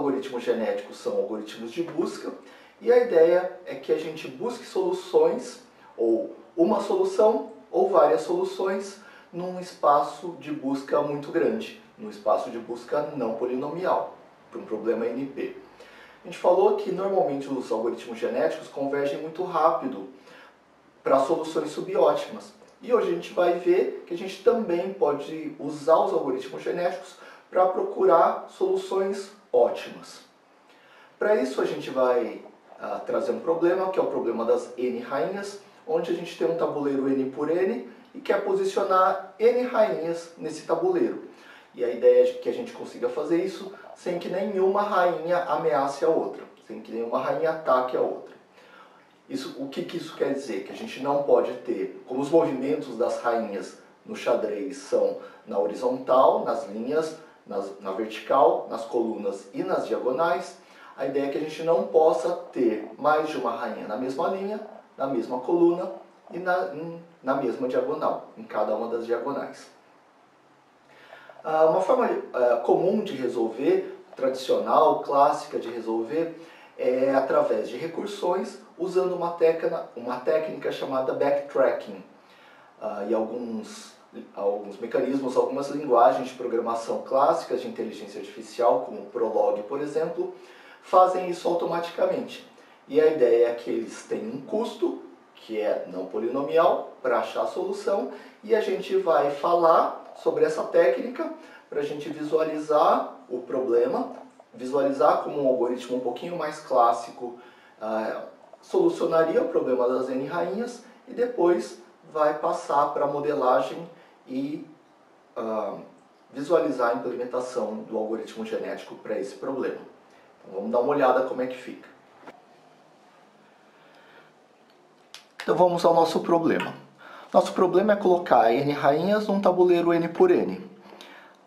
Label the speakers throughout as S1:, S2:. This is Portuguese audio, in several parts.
S1: algoritmos genéticos são algoritmos de busca e a ideia é que a gente busque soluções, ou uma solução ou várias soluções, num espaço de busca muito grande, num espaço de busca não polinomial, para um problema NP. A gente falou que normalmente os algoritmos genéticos convergem muito rápido para soluções subótimas. E hoje a gente vai ver que a gente também pode usar os algoritmos genéticos para procurar soluções ótimas. Para isso a gente vai trazer um problema, que é o problema das N rainhas, onde a gente tem um tabuleiro N por N e quer posicionar N rainhas nesse tabuleiro. E a ideia é que a gente consiga fazer isso sem que nenhuma rainha ameace a outra, sem que nenhuma rainha ataque a outra. O que isso quer dizer? Que a gente não pode ter, como os movimentos das rainhas no xadrez são na horizontal, nas linhas, na vertical, nas colunas e nas diagonais, a ideia é que a gente não possa ter mais de uma rainha na mesma linha, na mesma coluna e na mesma diagonal, em cada uma das diagonais. Uma forma comum de resolver, tradicional, clássica de resolver, é através de recursões, usando uma técnica chamada backtracking. E alguns mecanismos, algumas linguagens de programação clássicas de inteligência artificial, como o Prolog, por exemplo, fazem isso automaticamente. E a ideia é que eles têm um custo, que é não polinomial, para achar a solução, e a gente vai falar sobre essa técnica para a gente visualizar o problema, visualizar como um algoritmo um pouquinho mais clássico solucionaria o problema das N rainhas e depois vai passar para a modelagem e visualizar a implementação do algoritmo genético para esse problema. Então, vamos dar uma olhada como é que fica. Então vamos ao nosso problema. Nosso problema é colocar N rainhas num tabuleiro N por N.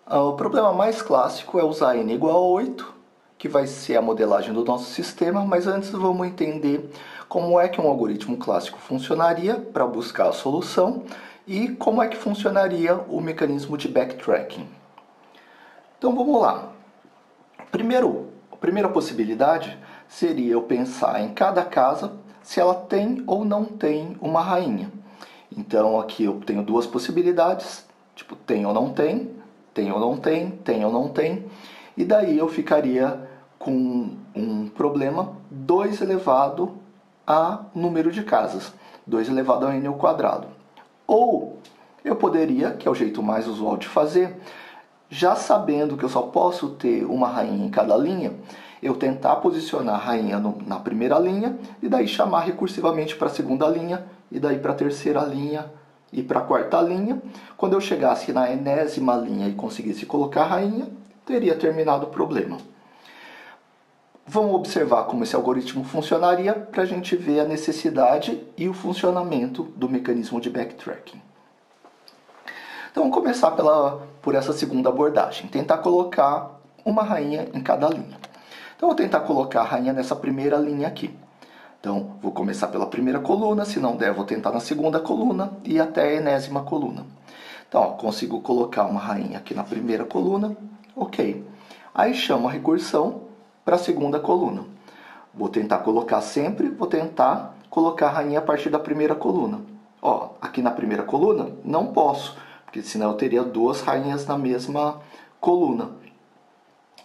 S1: O problema mais clássico é usar N igual a 8, que vai ser a modelagem do nosso sistema, mas antes vamos entender como é que um algoritmo clássico funcionaria para buscar a solução e como é que funcionaria o mecanismo de backtracking. Então vamos lá. A primeira possibilidade seria eu pensar em cada casa se ela tem ou não tem uma rainha. Então aqui eu tenho duas possibilidades, tipo tem ou não tem, tem ou não tem, tem ou não tem, e daí eu ficaria com um problema 2 elevado a número de casas, 2 elevado a n ao quadrado. Ou eu poderia, que é o jeito mais usual de fazer, já sabendo que eu só posso ter uma rainha em cada linha, eu tentar posicionar a rainha na primeira linha e daí chamar recursivamente para a segunda linha e daí para a terceira linha e para a quarta linha. Quando eu chegasse na enésima linha e conseguisse colocar a rainha, teria terminado o problema. Vamos observar como esse algoritmo funcionaria para a gente ver a necessidade e o funcionamento do mecanismo de backtracking. Então vamos começar por essa segunda abordagem, tentar colocar uma rainha em cada linha. Então vou tentar colocar a rainha nessa primeira linha aqui. Então vou começar pela primeira coluna, se não der vou tentar na segunda coluna e até a enésima coluna. Então consigo colocar uma rainha aqui na primeira coluna, ok. Aí chamo a recursão para a segunda coluna. Vou tentar colocar a rainha a partir da primeira coluna. Aqui na primeira coluna não posso, porque senão eu teria duas rainhas na mesma coluna.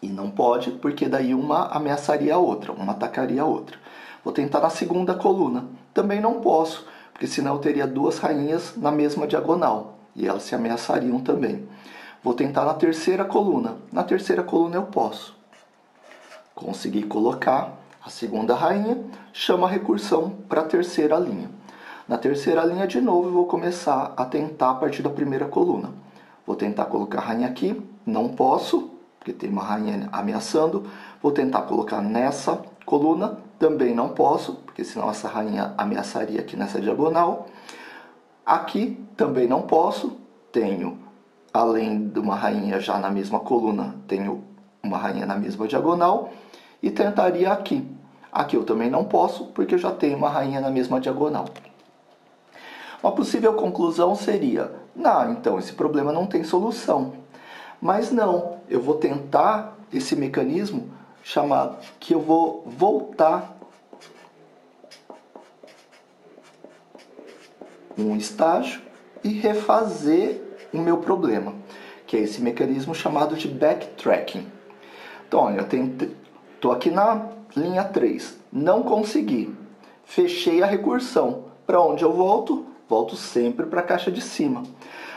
S1: E não pode, porque daí uma ameaçaria a outra, uma atacaria a outra. Vou tentar na segunda coluna. Também não posso, porque senão eu teria duas rainhas na mesma diagonal. E elas se ameaçariam também. Vou tentar na terceira coluna. Na terceira coluna eu posso. Consegui colocar a segunda rainha, chamo a recursão para a terceira linha. Na terceira linha, de novo, eu vou começar a tentar a partir da primeira coluna. Vou tentar colocar a rainha aqui, não posso, porque tem uma rainha ameaçando. Vou tentar colocar nessa coluna, também não posso, porque senão essa rainha ameaçaria aqui nessa diagonal. Aqui também não posso, tenho, além de uma rainha já na mesma coluna, tenho uma rainha na mesma diagonal. E tentaria aqui. Aqui eu também não posso, porque eu já tenho uma rainha na mesma diagonal. Uma possível conclusão seria, então esse problema não tem solução. Mas não, eu vou tentar esse mecanismo chamado que eu vou voltar um estágio e refazer o meu problema, que é esse mecanismo chamado de backtracking. Então, olha, eu estou aqui na linha 3, não consegui, fechei a recursão. Para onde eu volto? Volto sempre para a caixa de cima.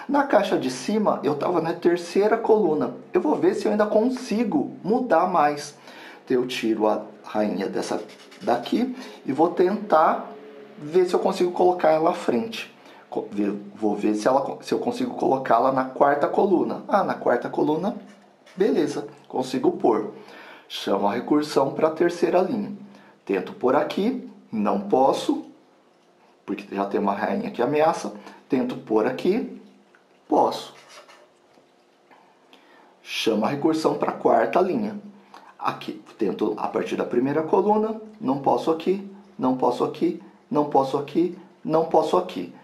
S1: Na caixa de cima, eu estava na terceira coluna. Eu vou ver se eu ainda consigo mudar mais. Então, eu tiro a rainha dessa daqui e vou tentar ver se eu consigo colocar ela à frente. Vou ver se eu consigo colocá-la na quarta coluna. Ah, na quarta coluna, beleza, consigo pôr. Chamo a recursão para a terceira linha. Tento por aqui, não posso, porque já tem uma rainha que ameaça. Tento por aqui, posso. Chamo a recursão para a quarta linha. Aqui, tento a partir da primeira coluna, não posso aqui, não posso aqui, não posso aqui, não posso aqui.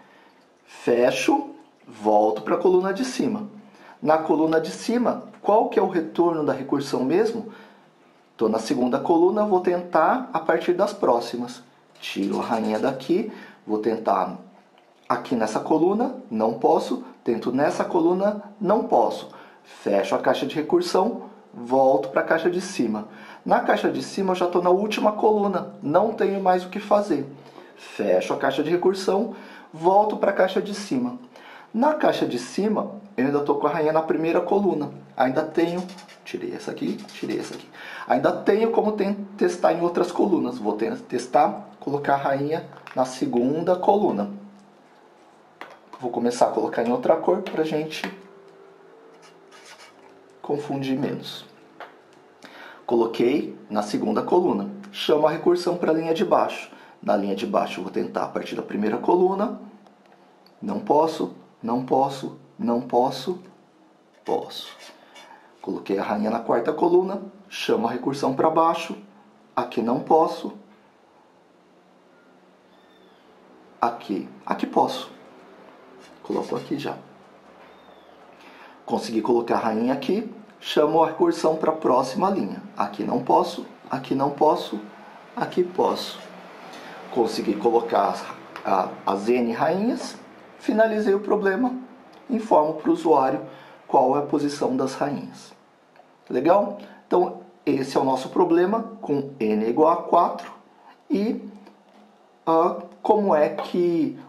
S1: Fecho, volto para a coluna de cima. Na coluna de cima, qual que é o retorno da recursão mesmo? Estou na segunda coluna, vou tentar a partir das próximas. Tiro a rainha daqui, vou tentar aqui nessa coluna, não posso. Tento nessa coluna, não posso. Fecho a caixa de recursão, volto para a caixa de cima. Na caixa de cima eu já estou na última coluna, não tenho mais o que fazer. Fecho a caixa de recursão, volto para a caixa de cima. Na caixa de cima, eu ainda estou com a rainha na primeira coluna. Ainda tenho... Tirei essa aqui. Ainda tenho como testar em outras colunas. Vou testar, colocar a rainha na segunda coluna. Vou começar a colocar em outra cor para a gente confundir menos. Coloquei na segunda coluna. Chamo a recursão para a linha de baixo. Na linha de baixo eu vou tentar a partir da primeira coluna. Não posso, não posso, não posso, posso. Coloquei a rainha na quarta coluna, chamo a recursão para baixo. Aqui não posso. Aqui posso. Coloco aqui já. Consegui colocar a rainha aqui, chamo a recursão para a próxima linha. Aqui não posso, aqui não posso, aqui posso. Consegui colocar as N rainhas, finalizei o problema, informo para o usuário qual é a posição das rainhas. Legal? Então, esse é o nosso problema com N igual a 4 e como é que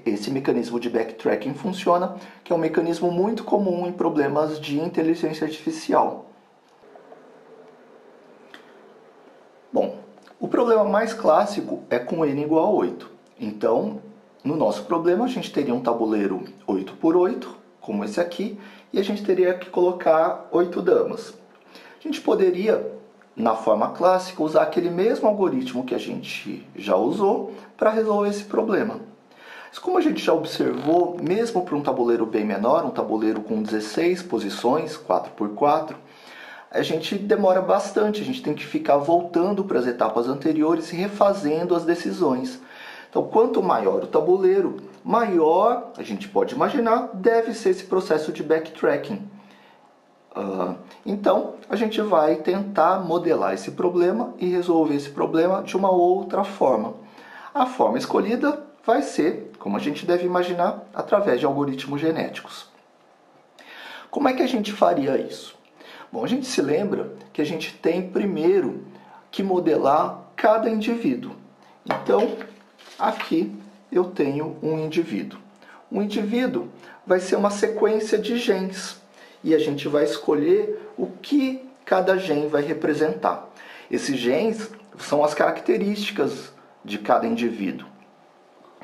S1: esse mecanismo de backtracking funciona, que é um mecanismo muito comum em problemas de inteligência artificial. Bom, o problema mais clássico é com N igual a 8. Então, no nosso problema, a gente teria um tabuleiro 8 por 8, como esse aqui, e a gente teria que colocar 8 damas. A gente poderia, na forma clássica, usar aquele mesmo algoritmo que a gente já usou para resolver esse problema. Mas como a gente já observou, mesmo para um tabuleiro bem menor, um tabuleiro com 16 posições, 4 por 4, a gente demora bastante, a gente tem que ficar voltando para as etapas anteriores e refazendo as decisões. Então, quanto maior o tabuleiro, maior, a gente pode imaginar, deve ser esse processo de backtracking. Então, a gente vai tentar modelar esse problema e resolver esse problema de uma outra forma. A forma escolhida vai ser, como a gente deve imaginar, através de algoritmos genéticos. Como é que a gente faria isso? Bom, a gente se lembra que a gente tem primeiro que modelar cada indivíduo. Então, aqui eu tenho um indivíduo. Um indivíduo vai ser uma sequência de genes e a gente vai escolher o que cada gene vai representar. Esses genes são as características de cada indivíduo.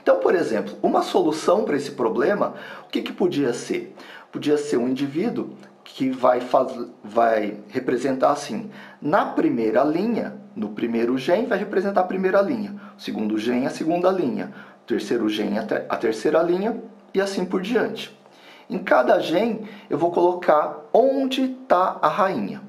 S1: Então, por exemplo, uma solução para esse problema, o que podia ser? Podia ser um indivíduo que vai representar assim, na primeira linha, no primeiro gene vai representar a primeira linha, o segundo gene a segunda linha, o terceiro gene a terceira linha e assim por diante. Em cada gene eu vou colocar onde está a rainha.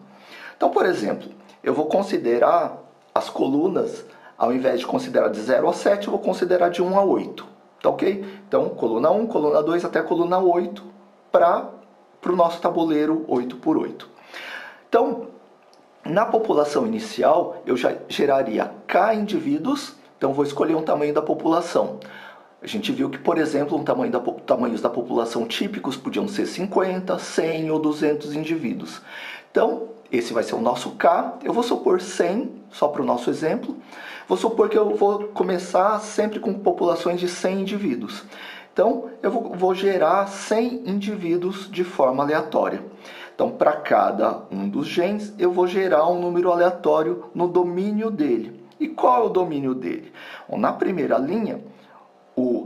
S1: Então, por exemplo, eu vou considerar as colunas, ao invés de considerar de 0 a 7, eu vou considerar de 1 a 8. Tá ok? Então, coluna 1, coluna 2 até a coluna 8 para o nosso tabuleiro 8 por 8. Então, Na população inicial, eu já geraria K indivíduos, então vou escolher um tamanho da população. A gente viu que, por exemplo, tamanhos da população típicos podiam ser 50, 100 ou 200 indivíduos. Então, esse vai ser o nosso K. Eu vou supor 100, só para o nosso exemplo. Vou supor que eu vou começar sempre com populações de 100 indivíduos. Então, eu vou gerar 100 indivíduos de forma aleatória. Então, para cada um dos genes, eu vou gerar um número aleatório no domínio dele. E qual é o domínio dele? Bom, na primeira linha,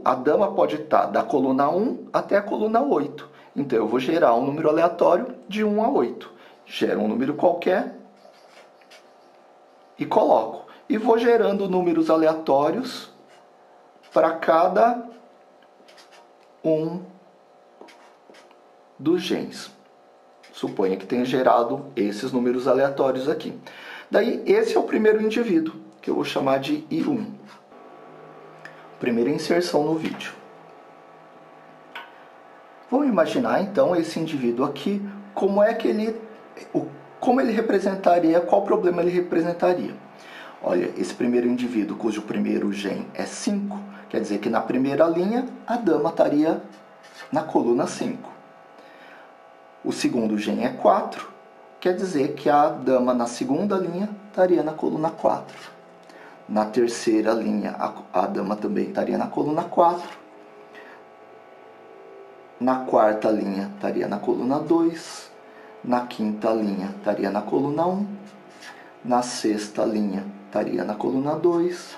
S1: a dama pode estar da coluna 1 até a coluna 8. Então, eu vou gerar um número aleatório de 1 a 8. Gero um número qualquer e coloco. E vou gerando números aleatórios para cada um dos genes. Suponha que tenha gerado esses números aleatórios aqui. Daí, esse é o primeiro indivíduo, que eu vou chamar de I1. Primeira inserção no vídeo. Vamos imaginar, então, esse indivíduo aqui, como ele representaria, qual problema ele representaria. Olha, esse primeiro indivíduo, cujo primeiro gene é 5, quer dizer que na primeira linha, a dama estaria na coluna 5. O segundo gene é 4, quer dizer que a dama na segunda linha estaria na coluna 4. Na terceira linha, a dama também estaria na coluna 4. Na quarta linha, estaria na coluna 2. Na quinta linha, estaria na coluna 1. Na sexta linha, estaria na coluna 2.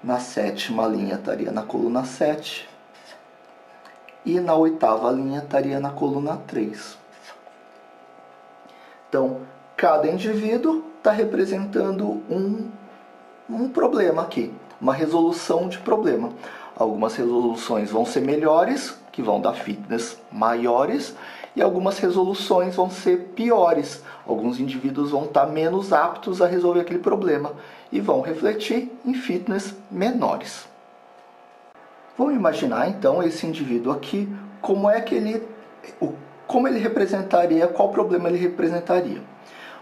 S1: Na sétima linha, estaria na coluna 7. E na oitava linha, estaria na coluna 3. Então, cada indivíduo está representando um problema aqui, uma resolução de problema. Algumas resoluções vão ser melhores, que vão dar fitness maiores, e algumas resoluções vão ser piores. Alguns indivíduos vão estar menos aptos a resolver aquele problema e vão refletir em fitness menores. Vamos imaginar então esse indivíduo aqui, como ele representaria, qual problema ele representaria.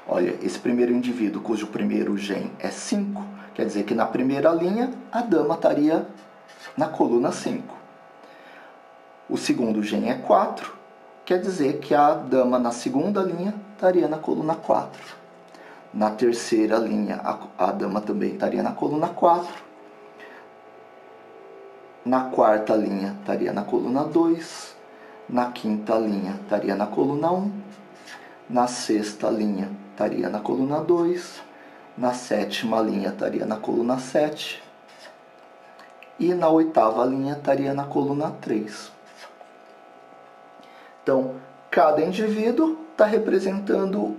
S1: Olha, esse primeiro indivíduo, cujo primeiro gene é 5, quer dizer que na primeira linha, a dama estaria na coluna 5. O segundo gene é 4, quer dizer que a dama na segunda linha estaria na coluna 4. Na terceira linha, a dama também estaria na coluna 4. Na quarta linha, estaria na coluna 2. Na quinta linha, estaria na coluna 1. Na sexta linha, estaria na coluna 2. Na sétima linha, estaria na coluna 7. E na oitava linha, estaria na coluna 3. Então, cada indivíduo está representando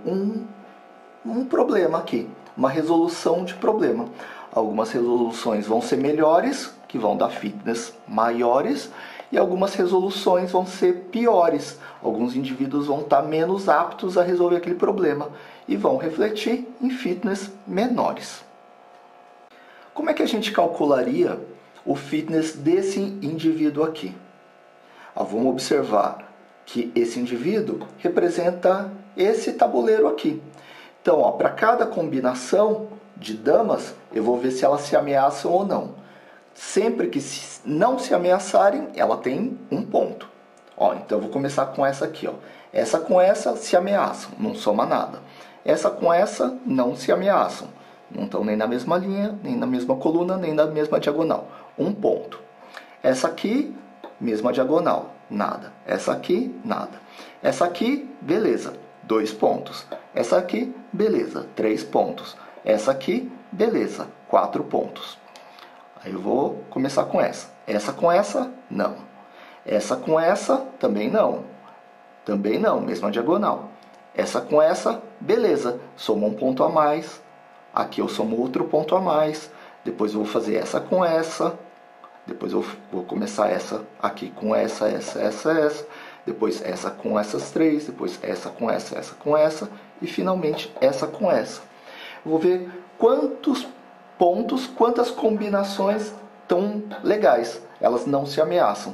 S1: um problema aqui, uma resolução de problema. Algumas resoluções vão ser melhores, que vão dar fitness maiores, e algumas resoluções vão ser piores. Alguns indivíduos vão estar menos aptos a resolver aquele problema e vão refletir em fitness menores. Como é que a gente calcularia o fitness desse indivíduo aqui? Vamos observar que esse indivíduo representa esse tabuleiro aqui. Então, para cada combinação de damas, eu vou ver se elas se ameaçam ou não. Sempre que não se ameaçarem, ela tem um ponto. Então eu vou começar com essa aqui. Essa com essa se ameaçam, não soma nada. Essa com essa não se ameaçam. Não estão nem na mesma linha, nem na mesma coluna, nem na mesma diagonal. Um ponto. Essa aqui, mesma diagonal, nada. Essa aqui, nada. Essa aqui, beleza, 2 pontos. Essa aqui, beleza, 3 pontos. Essa aqui, beleza, 4 pontos. Aí eu vou começar com essa. Essa com essa, não. Essa com essa, também não. Também não, mesma diagonal. Essa com essa, beleza, soma um ponto a mais. Aqui eu somo outro ponto a mais. Depois eu vou fazer essa com essa. Depois eu vou começar essa aqui com essa. Depois essa com essas 3. Depois essa com essa. E finalmente essa com essa. Eu vou ver quantos pontos, quantas combinações tão legais. Elas não se ameaçam.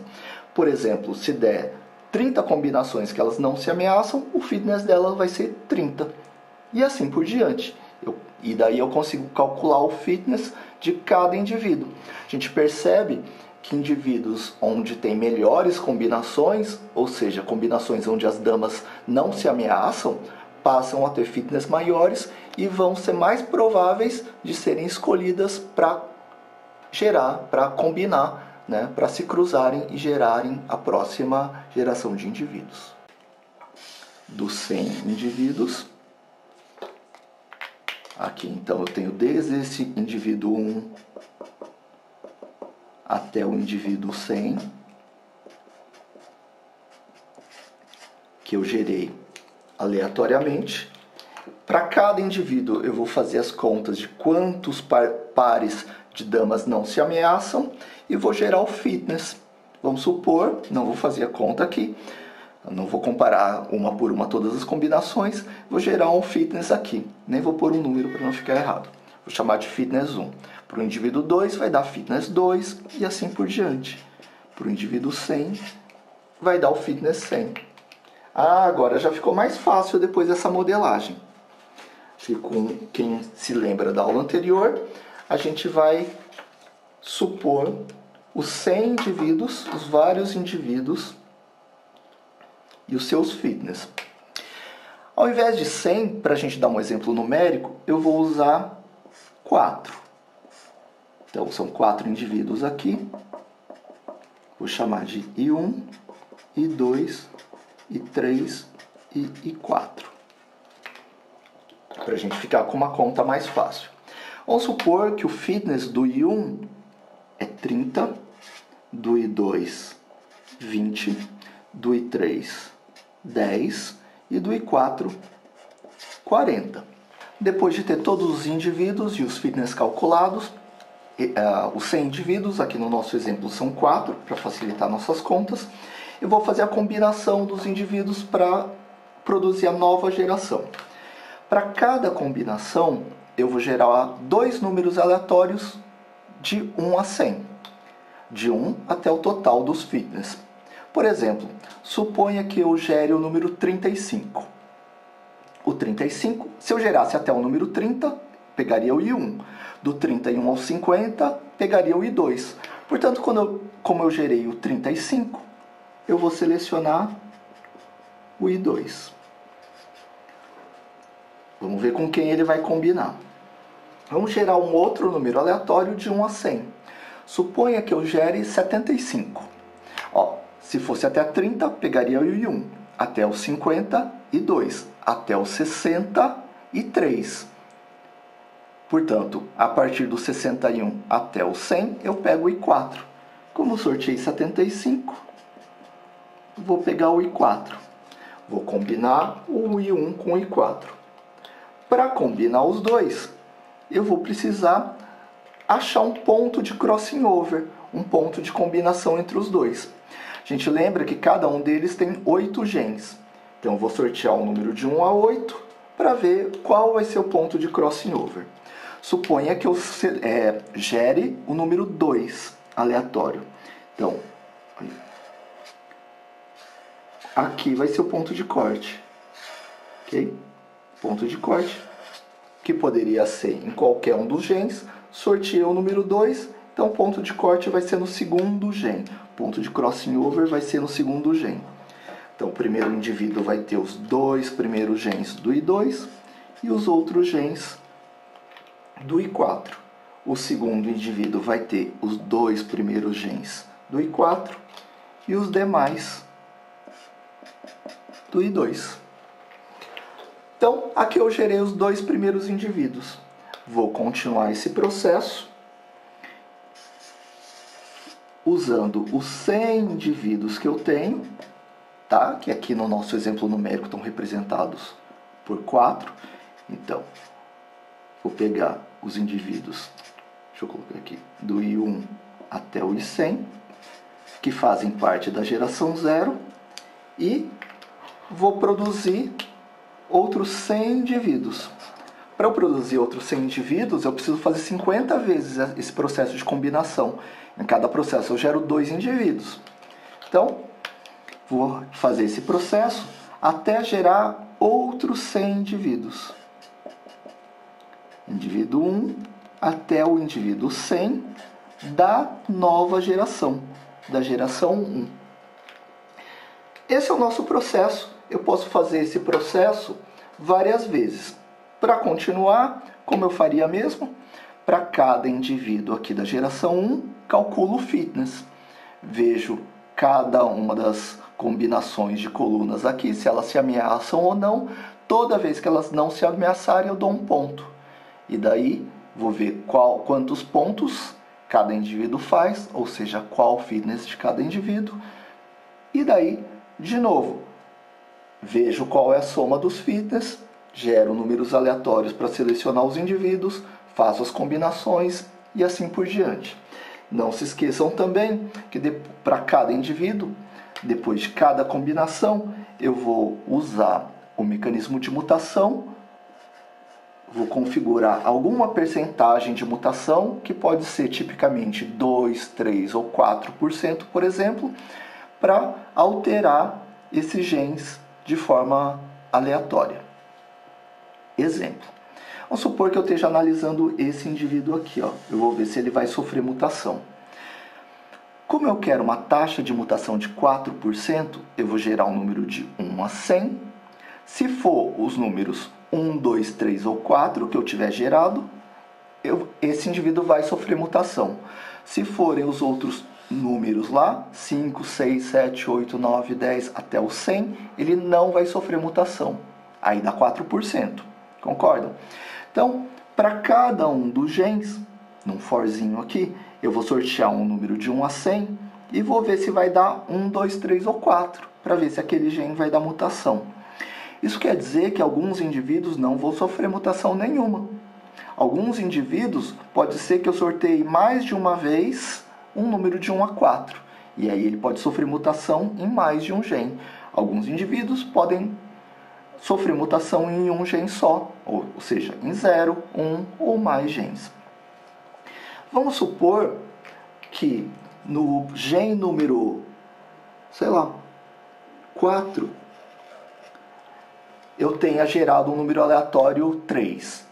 S1: Por exemplo, se der 30 combinações que elas não se ameaçam, o fitness dela vai ser 30. E assim por diante. E daí eu consigo calcular o fitness de cada indivíduo. A gente percebe que indivíduos onde tem melhores combinações, ou seja, combinações onde as damas não se ameaçam, passam a ter fitness maiores e vão ser mais prováveis de serem escolhidas para gerar, para combinar, né, para se cruzarem e gerarem a próxima geração de indivíduos. Dos 100 indivíduos, aqui então eu tenho desde esse indivíduo 1 até o indivíduo 100, que eu gerei aleatoriamente. Para cada indivíduo eu vou fazer as contas de quantos pares de damas não se ameaçam e vou gerar o fitness. Vamos supor, não vou fazer a conta aqui, não vou comparar uma por uma todas as combinações, vou gerar um fitness aqui. Nem vou pôr um número para não ficar errado. Vou chamar de fitness 1. Para o indivíduo 2 vai dar fitness 2 e assim por diante. Para o indivíduo 100 vai dar o fitness 100. Agora já ficou mais fácil depois dessa modelagem. Quem se lembra da aula anterior, a gente vai supor os 100 indivíduos, os vários indivíduos e os seus fitness. Ao invés de 100, para a gente dar um exemplo numérico, eu vou usar 4. Então, são 4 indivíduos aqui. Vou chamar de I1, I2, I3 e I4. Para a gente ficar com uma conta mais fácil. Vamos supor que o fitness do I1 é 30, do I2 20, do I3 10 e do I4 40. Depois de ter todos os indivíduos e os fitness calculados, os 100 indivíduos, aqui no nosso exemplo são 4, para facilitar nossas contas, eu vou fazer a combinação dos indivíduos para produzir a nova geração. Para cada combinação, eu vou gerar 2 números aleatórios de 1 a 100, de 1 até o total dos fitness. Por exemplo, suponha que eu gere o número 35. O 35, se eu gerasse até o número 30, pegaria o I1. Do 31 ao 50, pegaria o I2. Portanto, como eu gerei o 35, eu vou selecionar o I2. Vamos ver com quem ele vai combinar. Vamos gerar um outro número aleatório de 1 a 100. Suponha que eu gere 75. Se fosse até 30, pegaria o I1. Até o 50, I2. Até o 60, I3. Portanto, a partir do 61 até o 100, eu pego o I4. Como eu sorteei 75, vou pegar o I4. Vou combinar o I1 com o I4. Para combinar os dois, eu vou precisar achar um ponto de crossing over, um ponto de combinação entre os dois. A gente lembra que cada um deles tem 8 genes. Então eu vou sortear o número de 1 a 8 para ver qual vai ser o ponto de crossing over. Suponha que eu gere o número 2 aleatório. Então, aqui vai ser o ponto de corte. Ok? Ponto de corte, que poderia ser em qualquer um dos genes. Sorteei o número 2, então o ponto de corte vai ser no segundo gene. Ponto de crossing over vai ser no segundo gene. Então o primeiro indivíduo vai ter os 2 primeiros genes do I2 e os outros genes do I4. O segundo indivíduo vai ter os 2 primeiros genes do I4 e os demais do I2. Então, aqui eu gerei os 2 primeiros indivíduos. Vou continuar esse processo usando os 100 indivíduos que eu tenho, tá? Que aqui no nosso exemplo numérico estão representados por 4. Então, vou pegar os indivíduos, deixa eu colocar aqui, do I1 até o I100, que fazem parte da geração 0, e vou produzir outros 100 indivíduos. Para eu produzir outros 100 indivíduos, eu preciso fazer 50 vezes esse processo de combinação. Em cada processo eu gero 2 indivíduos. Então, vou fazer esse processo até gerar outros 100 indivíduos. indivíduo 1 até o indivíduo 100 da nova geração, da geração 1. Esse é o nosso processo. Eu posso fazer esse processo várias vezes. Para continuar, como eu faria mesmo, para cada indivíduo aqui da geração 1, calculo o fitness. Vejo cada uma das combinações de colunas aqui, se elas se ameaçam ou não. Toda vez que elas não se ameaçarem, eu dou um ponto. E daí, vou ver quantos pontos cada indivíduo faz, ou seja, qual o fitness de cada indivíduo. E daí, de novo, vejo qual é a soma dos fitness, gero números aleatórios para selecionar os indivíduos, faço as combinações e assim por diante. Não se esqueçam também que para cada indivíduo, depois de cada combinação, eu vou usar o mecanismo de mutação, vou configurar alguma percentagem de mutação, que pode ser tipicamente 2, 3 ou 4%, por exemplo, para alterar esses genes de forma aleatória. Exemplo. Vamos supor que eu esteja analisando esse indivíduo aqui. Eu vou ver se ele vai sofrer mutação. Como eu quero uma taxa de mutação de 4%, eu vou gerar um número de 1 a 100. Se for os números 1, 2, 3 ou 4 que eu tiver gerado, esse indivíduo vai sofrer mutação. Se forem os outros números lá, 5, 6, 7, 8, 9, 10 até o 100, ele não vai sofrer mutação. Aí dá 4%. Concordam? Então, para cada um dos genes, num forzinho aqui, eu vou sortear um número de 1 a 100 e vou ver se vai dar 1, 2, 3 ou 4, para ver se aquele gene vai dar mutação. Isso quer dizer que alguns indivíduos não vão sofrer mutação nenhuma. Alguns indivíduos, pode ser que eu sorteie mais de uma vez um número de 1 a 4. E aí ele pode sofrer mutação em mais de um gene. Alguns indivíduos podem sofrer mutação em um gene só, ou seja, em 0, 1 ou mais genes. Vamos supor que no gene número, 4, eu tenha gerado um número aleatório 3.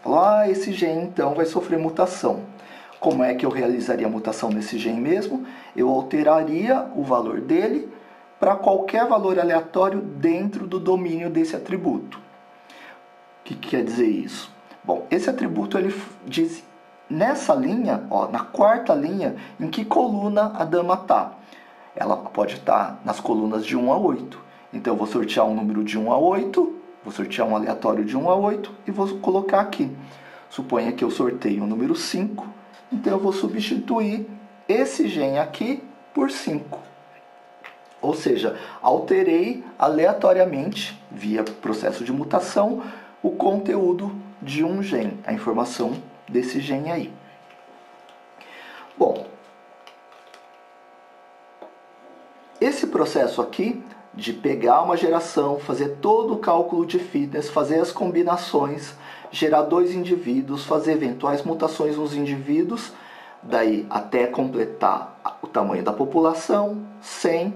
S1: Esse gene então vai sofrer mutação. Como é que eu realizaria a mutação nesse gene mesmo? Eu alteraria o valor dele para qualquer valor aleatório dentro do domínio desse atributo. O que quer dizer isso? Bom, esse atributo ele diz nessa linha, na quarta linha, em que coluna a dama está. Ela pode estar nas colunas de 1 a 8. Então eu vou sortear um número de 1 a 8, vou sortear um aleatório de 1 a 8 e vou colocar aqui. Suponha que eu sorteio o número 5, então eu vou substituir esse gene aqui por 5. Ou seja, alterei aleatoriamente, via processo de mutação, o conteúdo de um gene, a informação desse gene aí. Bom, esse processo aqui de pegar uma geração, fazer todo o cálculo de fitness, fazer as combinações, gerar 2 indivíduos, fazer eventuais mutações nos indivíduos, daí até completar o tamanho da população, 100,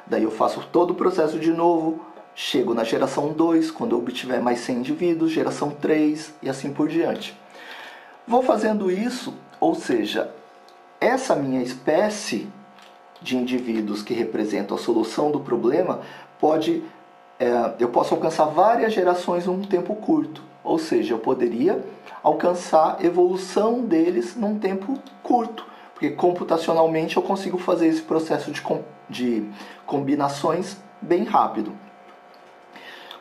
S1: daí eu faço todo o processo de novo, chego na geração 2, quando eu obtiver mais 100 indivíduos, geração 3 e assim por diante. Vou fazendo isso, ou seja, essa minha espécie de indivíduos que representam a solução do problema, eu posso alcançar várias gerações em um tempo curto. Ou seja, eu poderia alcançar a evolução deles num tempo curto, porque computacionalmente eu consigo fazer esse processo de combinações bem rápido.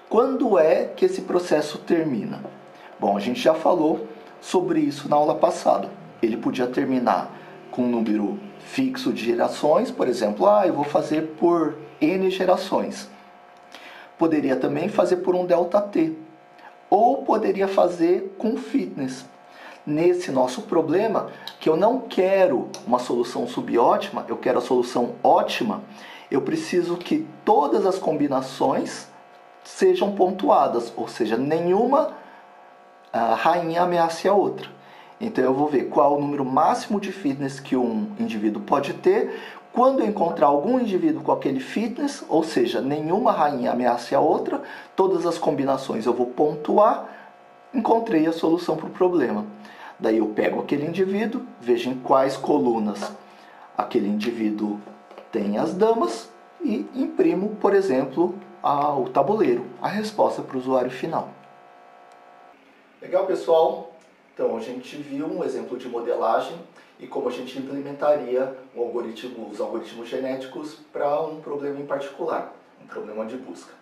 S1: Quando é que esse processo termina? Bom, a gente já falou sobre isso na aula passada. Ele podia terminar com um número fixo de gerações, por exemplo, eu vou fazer por N gerações. Poderia também fazer por um ΔT, ou poderia fazer com fitness. Nesse nosso problema, que eu não quero uma solução subótima, eu quero a solução ótima, eu preciso que todas as combinações sejam pontuadas, ou seja, nenhuma rainha ameace a outra. Então eu vou ver qual o número máximo de fitness que um indivíduo pode ter. Quando eu encontrar algum indivíduo com aquele fitness, ou seja, nenhuma rainha ameace a outra, todas as combinações eu vou pontuar encontrei a solução para o problema. Daí eu pego aquele indivíduo, vejo em quais colunas aquele indivíduo tem as damas e imprimo, por exemplo, o tabuleiro, a resposta para o usuário final. Legal, pessoal? Então a gente viu um exemplo de modelagem e como a gente implementaria os algoritmos genéticos para um problema em particular, um problema de busca.